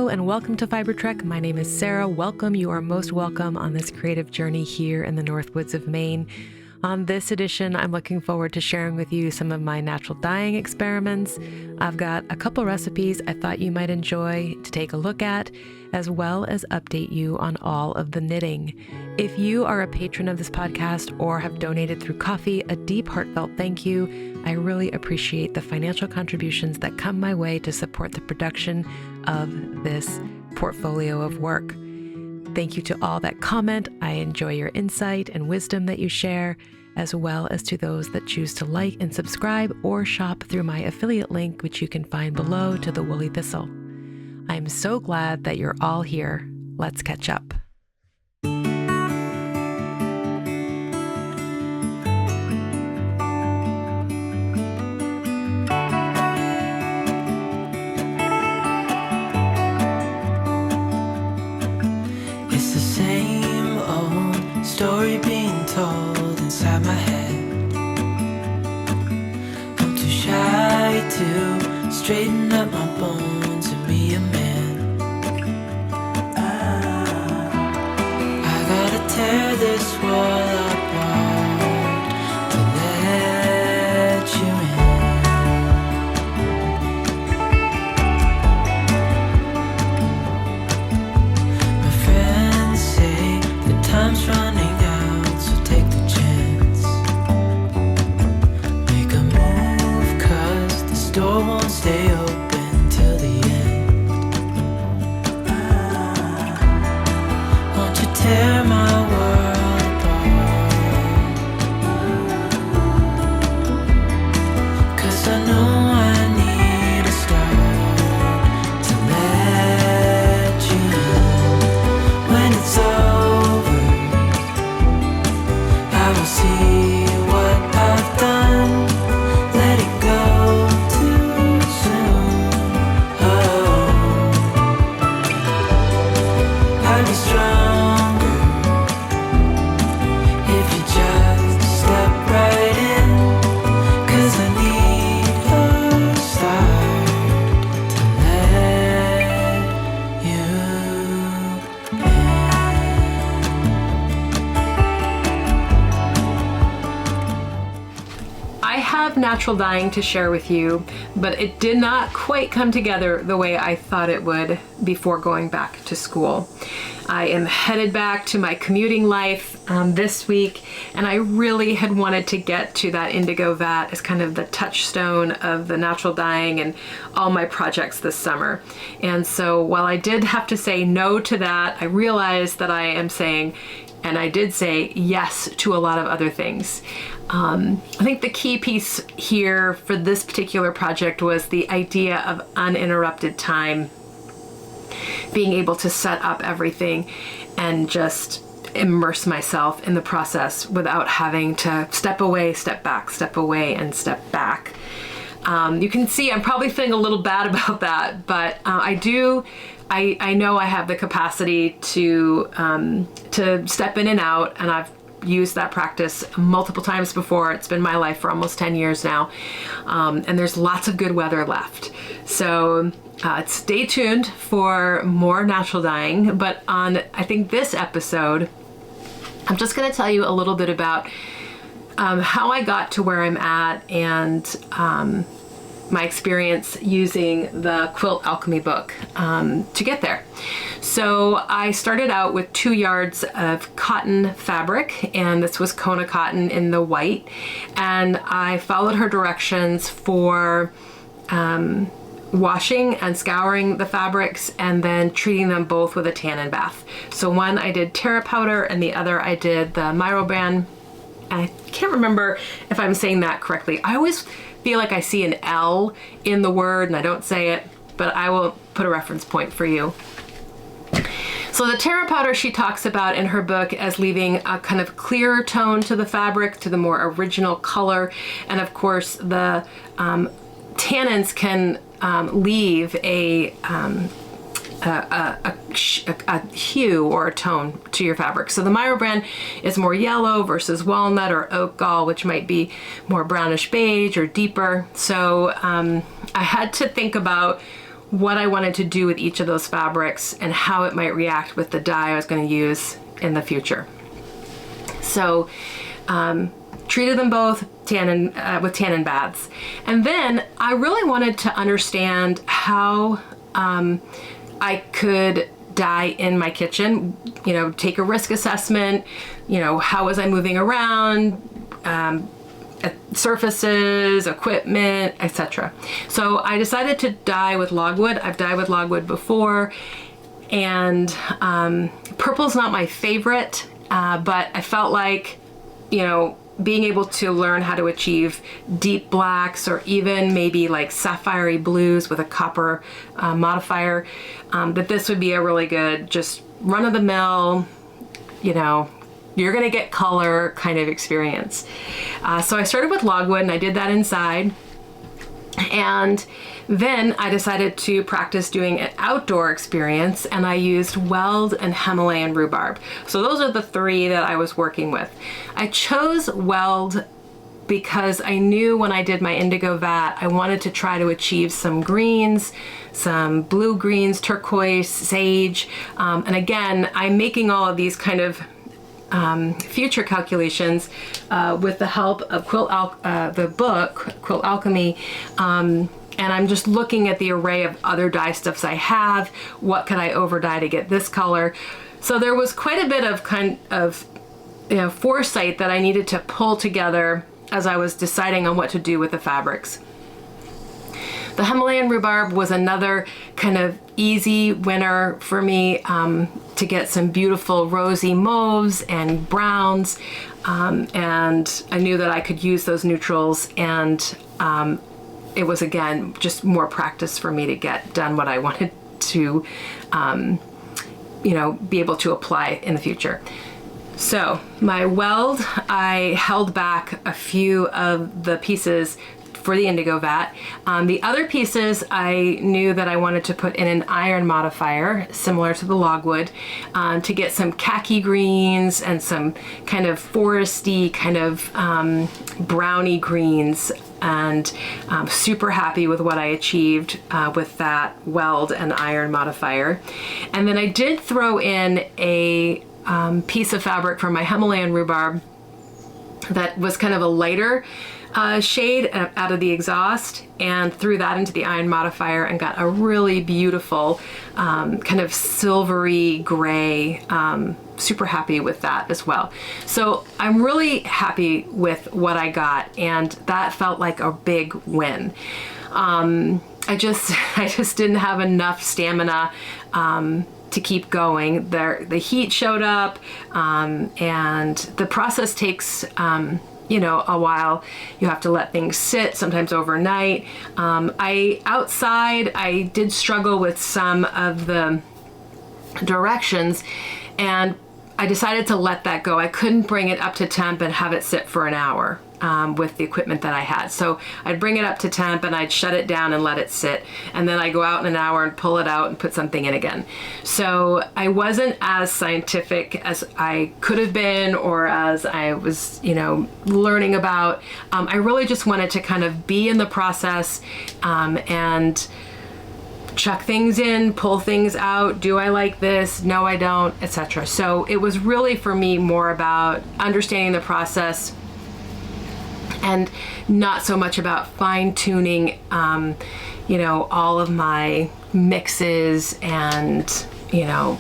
Hello and welcome to Fiber Trek. My name is Sarah. Welcome. You are most welcome on this creative journey here in the North Woods of Maine. On this edition, I'm looking forward to sharing with you some of my natural dyeing experiments. I've got a couple recipes I thought you might enjoy to take a look at, as well as update you on all of the knitting. If you are a patron of this podcast or have donated through Ko-fi, a deep heartfelt thank you. I really appreciate the financial contributions that come my way to support the production of this portfolio of work. Thank you to all that comment. I enjoy your insight and wisdom that you share, as well as to those that choose to like and subscribe or shop through my affiliate link, which you can find below to the Woolly Thistle. I'm so glad that you're all here. Let's catch up. Story being told inside my head. I'm too shy to straighten up my bones and be a man. I gotta tear this wall apart to let you in. My friends say the time's running. Door won't stay open till the end. Won't you tear my world apart? 'Cause I know I need a start to let you in. When it's over, I will see what I've done. Let it go. Natural dyeing to share with you, but it did not quite come together the way I thought it would before going back to school. I am headed back to my commuting life this week, and I really had wanted to get to that indigo vat as kind of the touchstone of the natural dyeing and all my projects this summer. And so while I did have to say no to that, I realized that I am saying, and I did say yes to a lot of other things. I think the key piece here for this particular project was the idea of uninterrupted time, being able to set up everything and just immerse myself in the process without having to step away, step back, step away, and step back. You can see I'm probably feeling a little bad about that, but I know I have the capacity to step in and out, and I've used that practice multiple times before. It's been my life for almost 10 years now, and there's lots of good weather left. So stay tuned for more natural dyeing, but on I think this episode, I'm just going to tell you a little bit about how I got to where I'm at and my experience using the Quilt Alchemy book to get there. So I started out with 2 yards of cotton fabric, and this was Kona cotton in the white, and I followed her directions for washing and scouring the fabrics and then treating them both with a tannin bath. So one I did Terra powder and the other I did the Myroban. I can't remember if I'm saying that correctly. I always feel like I see an L in the word and I don't say it, but I will put a reference point for you. So the Terra powder she talks about in her book as leaving a kind of clearer tone to the fabric, to the more original color. And of course the tannins can leave a hue or a tone to your fabric. So the Myroban is more yellow versus walnut or oak gall, which might be more brownish beige or deeper. So I had to think about what I wanted to do with each of those fabrics and how it might react with the dye I was going to use in the future. So treated them both with tannin baths. And then I really wanted to understand how I could dye in my kitchen, take a risk assessment, how was I moving around, surfaces, equipment, etc. So I decided to dye with logwood. I've dyed with logwood before, and purple's not my favorite, but I felt like, being able to learn how to achieve deep blacks or even maybe like sapphire blues with a copper modifier, that this would be a really good, just run-of-the-mill, you're gonna get color kind of experience. So I started with logwood and I did that inside. And then I decided to practice doing an outdoor experience, and I used weld and Himalayan rhubarb. So those are the three that I was working with. I chose weld because I knew when I did my indigo vat, I wanted to try to achieve some greens, some blue greens, turquoise, sage. And again, I'm making all of these kind of future calculations with the help of the book Quilt Alchemy, and I'm just looking at the array of other dye stuffs I have. What could I over dye to get this color? So there was quite a bit of foresight that I needed to pull together as I was deciding on what to do with the fabrics. The Himalayan rhubarb was another kind of easy winner for me to get some beautiful rosy mauves and browns, and I knew that I could use those neutrals, and it was again just more practice for me to get done what I wanted to be able to apply in the future. So my weld, I held back a few of the pieces for the indigo vat. The other pieces I knew that I wanted to put in an iron modifier similar to the logwood to get some khaki greens and some kind of foresty kind of browny greens, and I'm super happy with what I achieved with that weld and iron modifier. And then I did throw in a piece of fabric from my Himalayan rhubarb that was kind of a lighter shade out of the exhaust, and threw that into the iron modifier and got a really beautiful kind of silvery gray. Super happy with that as well. So I'm really happy with what I got, and that felt like a big win. I just didn't have enough stamina to keep going. The heat showed up, and the process takes a while. You have to let things sit, sometimes overnight. Outside, I did struggle with some of the directions, and I decided to let that go. I couldn't bring it up to temp and have it sit for an hour with the equipment that I had. So I'd bring it up to temp and I'd shut it down and let it sit. And then I go out in an hour and pull it out and put something in again. So I wasn't as scientific as I could have been, or as I was, learning about. I really just wanted to kind of be in the process and chuck things in, pull things out. Do I like this? No, I don't, etc. So it was really for me more about understanding the process and not so much about fine-tuning, all of my mixes and,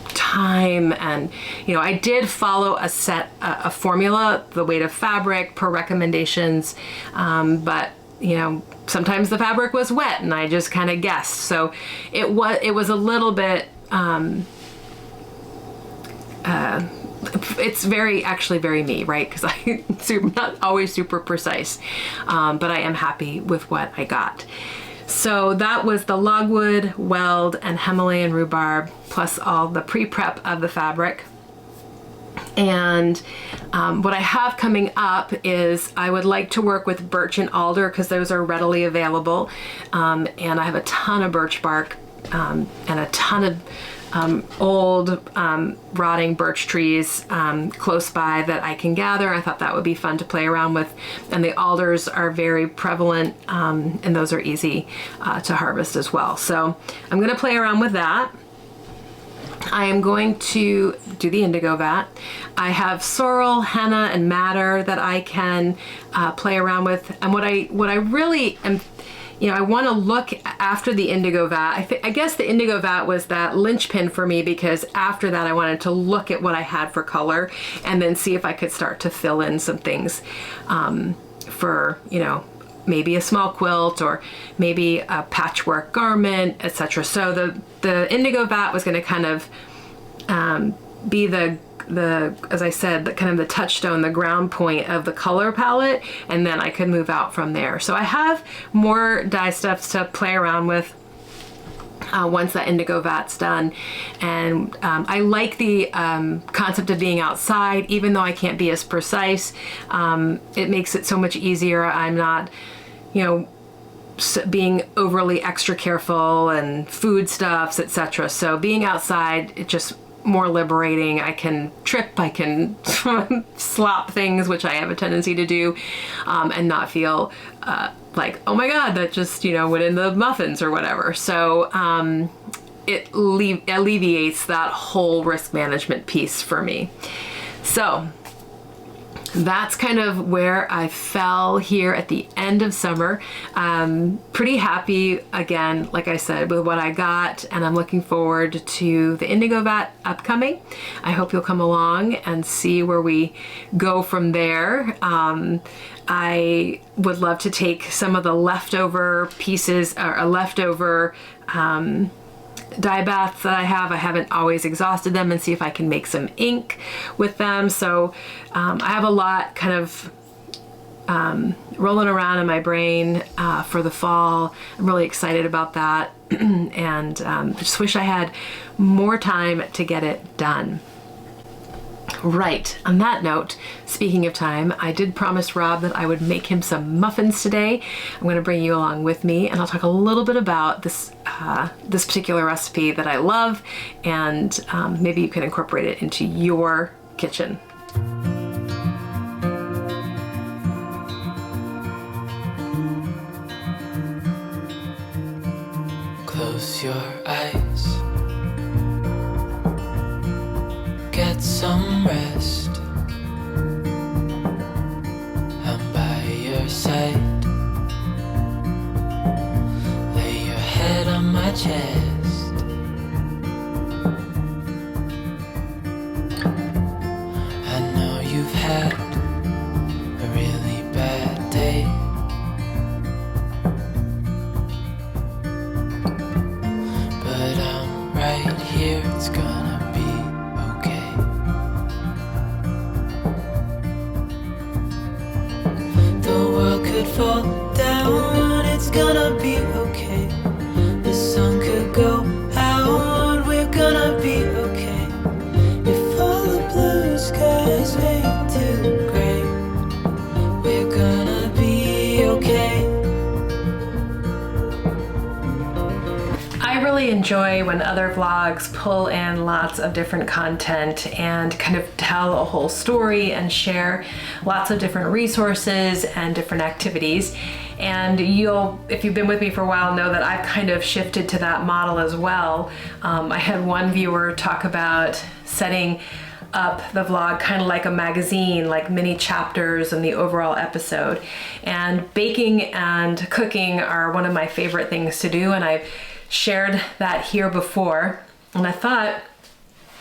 time. And, I did follow a formula, the weight of fabric per recommendations, but sometimes the fabric was wet and I just kind of guessed. So it was a little bit, it's actually very me, right? Because I'm not always super precise, but I am happy with what I got. So that was the logwood, weld, and Himalayan rhubarb, plus all the pre-prep of the fabric. And what I have coming up is I would like to work with birch and alder because those are readily available. And I have a ton of birch bark and a ton of old rotting birch trees close by that I can gather. I thought that would be fun to play around with. And the alders are very prevalent, and those are easy to harvest as well. So I'm going to play around with that. I am going to do the indigo vat. I have sorrel, henna, and madder that I can play around with. And what I really am, I want to look after the indigo vat. I guess the indigo vat was that linchpin for me, because after that I wanted to look at what I had for color and then see if I could start to fill in some things for, maybe a small quilt or maybe a patchwork garment, etc. So the indigo vat was going to kind of be the as I said, the kind of the touchstone, the ground point of the color palette, and then I could move out from there. So I have more dye stuffs to play around with once that indigo vat's done. And I like the concept of being outside, even though I can't be as precise. It makes it so much easier. I'm not, being overly extra careful and foodstuffs, etc. So being outside, it just more liberating. I can trip, I can slop things, which I have a tendency to do, and not feel like, oh my God, that just, went in the muffins or whatever. So it alleviates that whole risk management piece for me. So that's kind of where I fell here at the end of summer. Pretty happy, again, like I said, with what I got, and I'm looking forward to the indigo vat upcoming. I hope you'll come along and see where we go from there. I would love to take some of the leftover pieces, or leftover dye baths that I haven't always exhausted them, and see if I can make some ink with them. So I have a lot kind of rolling around in my brain for the fall. I'm really excited about that, and I just wish I had more time to get it done. Right, on that note, speaking of time, I did promise Rob that I would make him some muffins today. I'm going to bring you along with me, and I'll talk a little bit about this this particular recipe that I love, and maybe you can incorporate it into your kitchen. Close your eyes, get some rest. I'm by your side. Lay your head on my chest. I know you've had a really bad day, but I'm right here, it's gonna be okay. The world could fall down, it's gonna be okay. The sun could go out, we're gonna be okay. If all the blue skies fade to gray, we're gonna be okay. I really enjoy when other vlogs pull in lots of different content and kind of tell a whole story and share lots of different resources and different activities. And if you've been with me for a while, know that I've kind of shifted to that model as well. I had one viewer talk about setting up the vlog kind of like a magazine, like mini chapters in the overall episode. And baking and cooking are one of my favorite things to do, and I've shared that here before. And I thought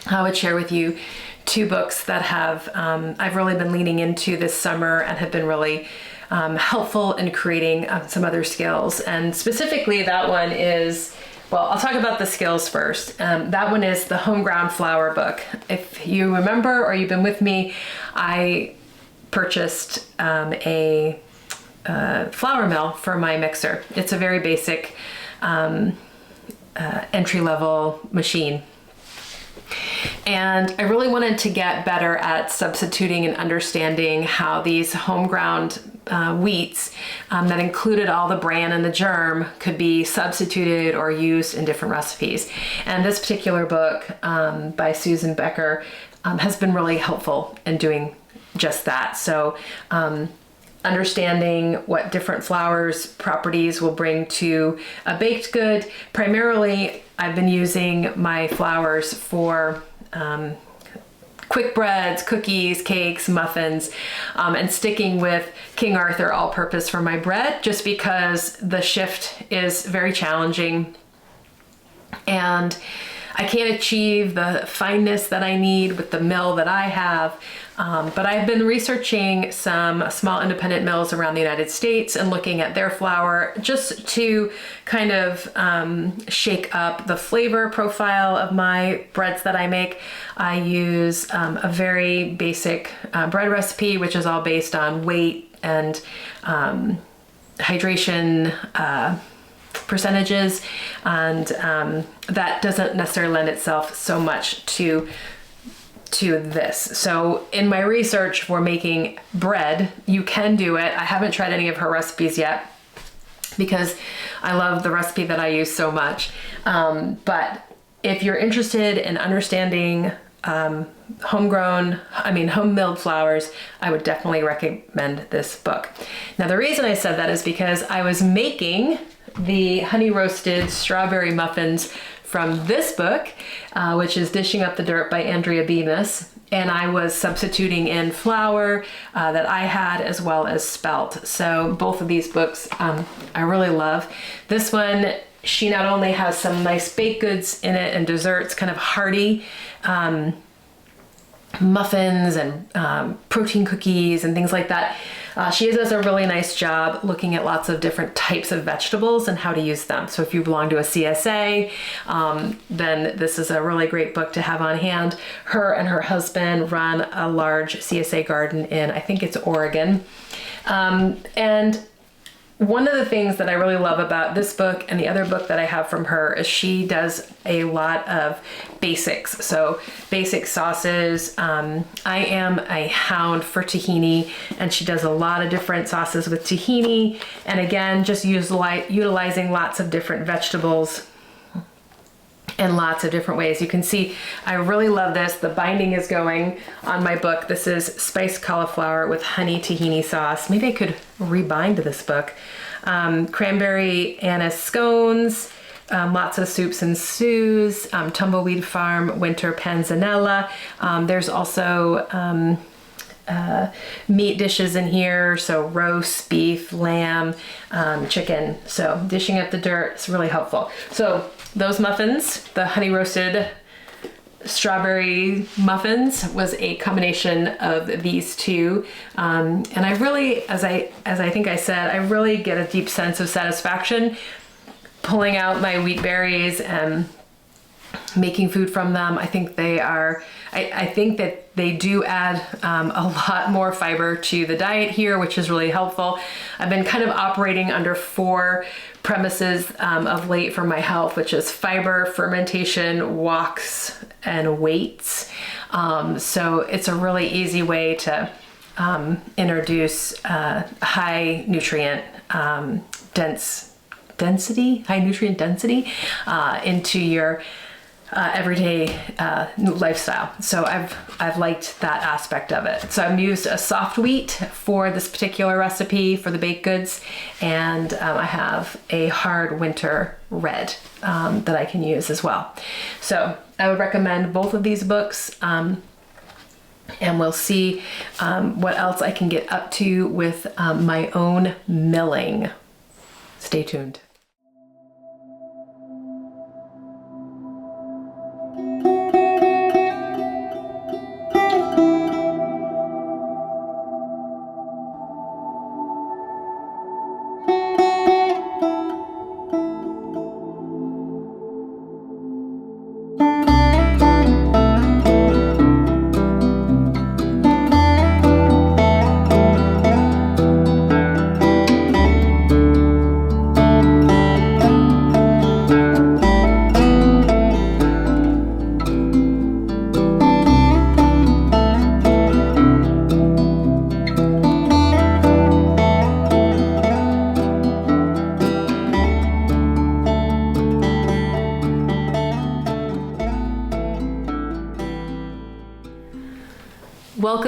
I would share with you two books that have I've really been leaning into this summer and have been really helpful in creating some other skills. And specifically that one is, well, I'll talk about the skills first. That one is the Home Ground Flour book. If you remember or you've been with me, I purchased a flour mill for my mixer. It's a very basic entry-level machine. And I really wanted to get better at substituting and understanding how these home ground wheats that included all the bran and the germ could be substituted or used in different recipes. And this particular book by Susan Becker has been really helpful in doing just that. So understanding what different flours properties will bring to a baked good. Primarily, I've been using my flours for quick breads, cookies, cakes, muffins, and sticking with King Arthur all-purpose for my bread, just because the shift is very challenging and I can't achieve the fineness that I need with the mill that I have. But I've been researching some small independent mills around the United States and looking at their flour just to kind of shake up the flavor profile of my breads that I make. I use a very basic bread recipe, which is all based on weight and hydration percentages, and that doesn't necessarily lend itself so much to this. So in my research for making bread, you can do it. I haven't tried any of her recipes yet because I love the recipe that I use so much. But if you're interested in understanding home milled flours, I would definitely recommend this book. Now, the reason I said that is because I was making the honey roasted strawberry muffins from this book, which is Dishing Up the Dirt by Andrea Bemis. And I was substituting in flour that I had as well as spelt. So both of these books I really love. This one, she not only has some nice baked goods in it and desserts, kind of hearty muffins and protein cookies and things like that. She does a really nice job looking at lots of different types of vegetables and how to use them. So if you belong to a CSA, then this is a really great book to have on hand. Her and her husband run a large CSA garden in, I think it's Oregon. And one of the things that I really love about this book and the other book that I have from her is she does a lot of basics. So basic sauces. I am a hound for tahini, and she does a lot of different sauces with tahini. And again, just utilizing lots of different vegetables in lots of different ways. You can see I really love this. The binding is going on my book. This is spiced cauliflower with honey tahini sauce. Maybe I could rebind this book. Cranberry anise scones, lots of soups and stews, Tumbleweed Farm winter panzanella. There's also meat dishes in here, so roast beef, lamb, chicken. So Dishing Up the Dirt is really helpful. So those muffins, the honey roasted strawberry muffins, was a combination of these two, and I really, as I think I said, I really get a deep sense of satisfaction pulling out my wheat berries and making food from them. I think they are, I think that they do add a lot more fiber to the diet here, which is really helpful. I've been kind of operating under 4 premises of late for my health, which is fiber, fermentation, walks, and weights. So it's a really easy way to introduce high nutrient high nutrient density into your everyday lifestyle. So I've liked that aspect of it. So I've used a soft wheat for this particular recipe for the baked goods, and I have a hard winter red that I can use as well. So I would recommend both of these books, and we'll see what else I can get up to with my own milling. Stay tuned.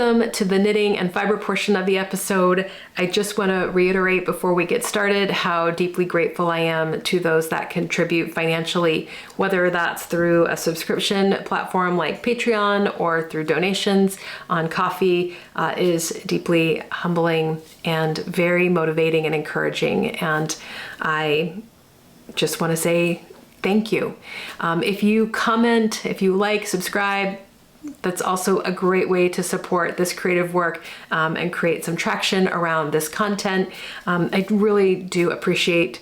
welcome to the knitting and fiber portion of the episode. I just want to reiterate before we get started how deeply grateful I am to those that contribute financially, whether that's through a subscription platform like Patreon or through donations on Ko-fi. Is deeply humbling and very motivating and encouraging. And I just want to say thank you. If you comment, if you like, subscribe, that's also a great way to support this creative work and create some traction around this content. I really do appreciate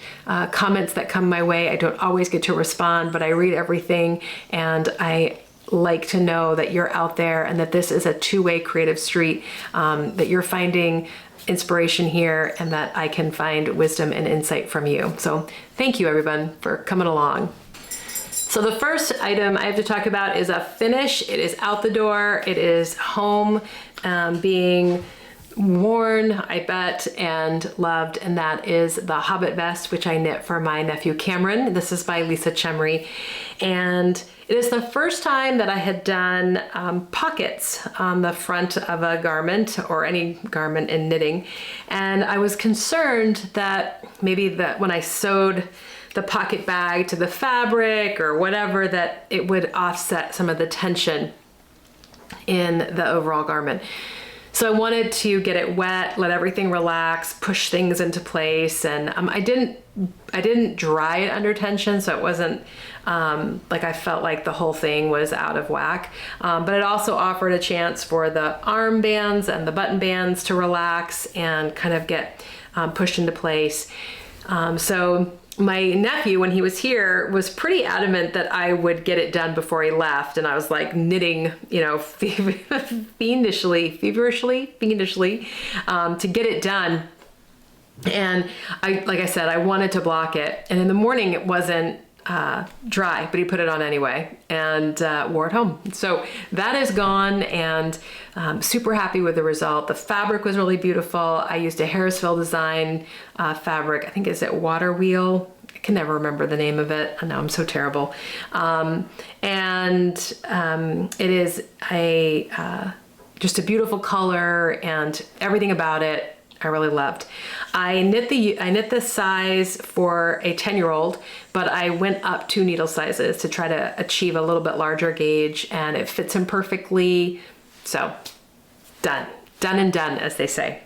comments that come my way. I don't always get to respond, but I read everything, and I like to know that you're out there and that this is a two-way creative street, that you're finding inspiration here and that I can find wisdom and insight from you. So thank you everyone for coming along. So the first item I have to talk about is a finish. It is out the door. It is home, being worn, I bet, and loved, and that is the Hobbit vest, which I knit for my nephew Cameron. This is by Lisa Chemry, and it is the first time that I had done pockets on the front of a garment or any garment in knitting, and I was concerned that maybe that when I sewed the pocket bag to the fabric or whatever, that it would offset some of the tension in the overall garment. So I wanted to get it wet, let everything relax, push things into place, and I didn't dry it under tension, so it wasn't like I felt like the whole thing was out of whack. But it also offered a chance for the arm bands and the button bands to relax and kind of get pushed into place. So my nephew, when he was here, was pretty adamant that I would get it done before he left. And I was like knitting, feverishly, to get it done. And like I said, I wanted to block it. And in the morning it wasn't dry, but he put it on anyway and wore it home. So that is gone, and super happy with the result. The fabric was really beautiful. I used a Harrisville design fabric. I think is it Water Wheel. I can never remember the name of it. I know I'm so terrible. And it is just a beautiful color, and everything about it I really loved. I knit the size for a 10-year-old, but I went up 2 needle sizes to try to achieve a little bit larger gauge, and it fits him perfectly. So done and done, as they say.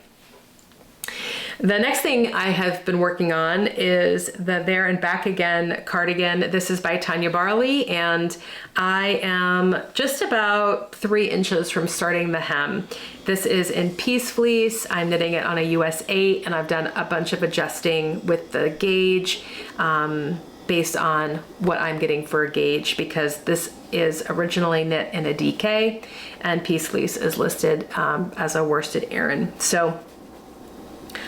The next thing I have been working on is the There and Back Again cardigan. This is by Tanya Barley, and I am just about 3 inches from starting the hem. This is in Peace Fleece. I'm knitting it on a US 8, and I've done a bunch of adjusting with the gauge based on what I'm getting for a gauge, because this is originally knit in a DK, and Peace Fleece is listed as a worsted Aran. So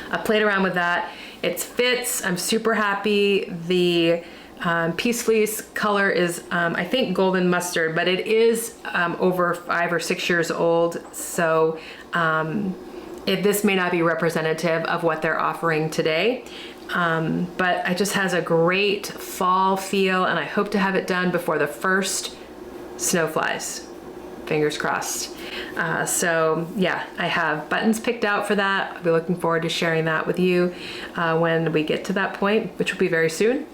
I played around with that. It fits. I'm super happy. The Peace Fleece color is, I think, golden mustard, but it is over 5 or 6 years old. So this may not be representative of what they're offering today. But it just has a great fall feel, and I hope to have it done before the first snow flies. Fingers crossed. So yeah, I have buttons picked out for that. I'll be looking forward to sharing that with you when we get to that point, which will be very soon.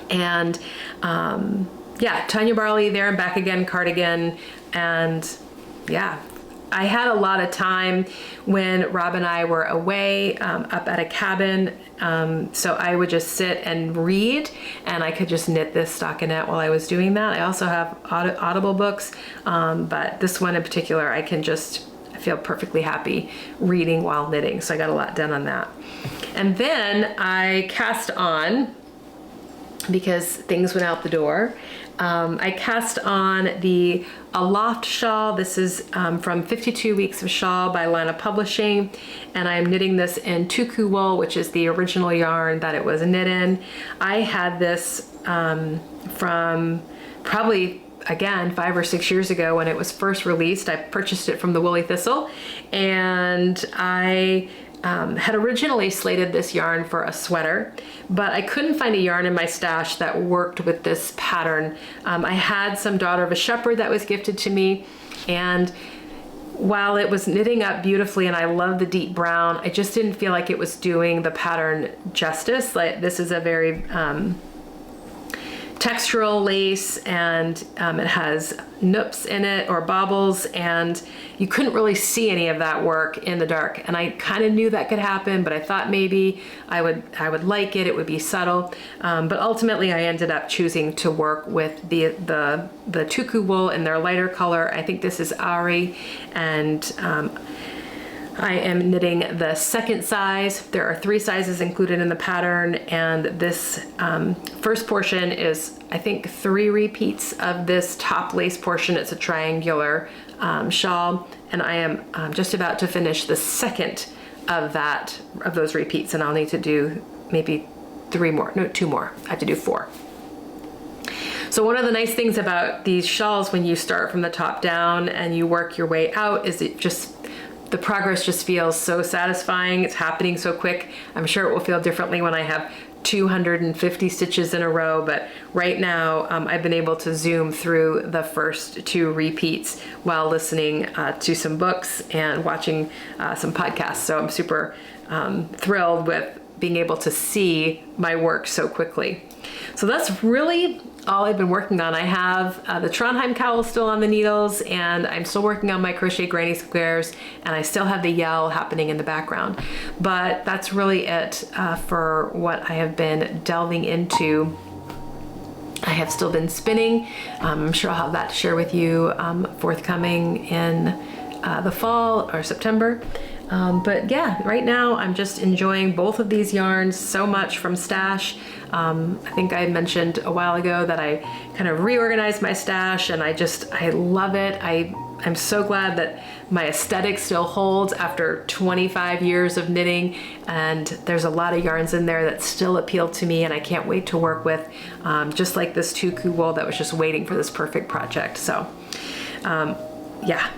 And yeah, Tanya Barley, There and Back Again cardigan. And yeah, I had a lot of time when Rob and I were away up at a cabin. So I would just sit and read, and I could just knit this stockinette while I was doing that. I also have Audible books, but this one in particular, I feel perfectly happy reading while knitting. So I got a lot done on that. And then I cast on, because things went out the door. I cast on the Aloft shawl. This is from 52 Weeks of Shawl by Lana Publishing, and I'm knitting this in tuku wool, which is the original yarn that it was knit in. I had this from probably, again, 5 or 6 years ago when it was first released. I purchased it from the Woolly Thistle, and I had originally slated this yarn for a sweater, but I couldn't find a yarn in my stash that worked with this pattern. I had some Daughter of a Shepherd that was gifted to me, and while it was knitting up beautifully and I love the deep brown, I just didn't feel like it was doing the pattern justice. Like, this is a very textural lace, and it has noops in it, or bobbles, and you couldn't really see any of that work in the dark. And I kind of knew that could happen, but I thought maybe I would like it. It would be subtle. But ultimately, I ended up choosing to work with the tuku wool in their lighter color. I think this is Ari, and I am knitting the second size. There are 3 sizes included in the pattern, and this first portion is, I think, 3 repeats of this top lace portion. It's a triangular shawl, and I am just about to finish the second of those repeats, and I'll need to do maybe 2 more. I have to do 4. So one of the nice things about these shawls when you start from the top down and you work your way out is the progress just feels so satisfying. It's happening so quick. I'm sure it will feel differently when I have 250 stitches in a row, but right now I've been able to zoom through the first 2 repeats while listening to some books and watching some podcasts. So I'm super thrilled with being able to see my work so quickly. So that's really all I've been working on. I have the Trondheim cowl still on the needles, and I'm still working on my crochet granny squares, and I still have the yell happening in the background. But that's really it for what I have been delving into. I have still been spinning. I'm sure I'll have that to share with you forthcoming in the fall or September. But yeah, right now I'm just enjoying both of these yarns so much from Stash. I think I mentioned a while ago that I kind of reorganized my stash, and I love it. I'm so glad that my aesthetic still holds after 25 years of knitting, and there's a lot of yarns in there that still appeal to me and I can't wait to work with, just like this tuku wool that was just waiting for this perfect project. So yeah.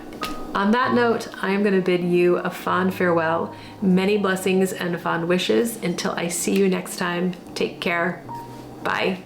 On that note, I am going to bid you a fond farewell, many blessings and fond wishes until I see you next time. Take care. Bye.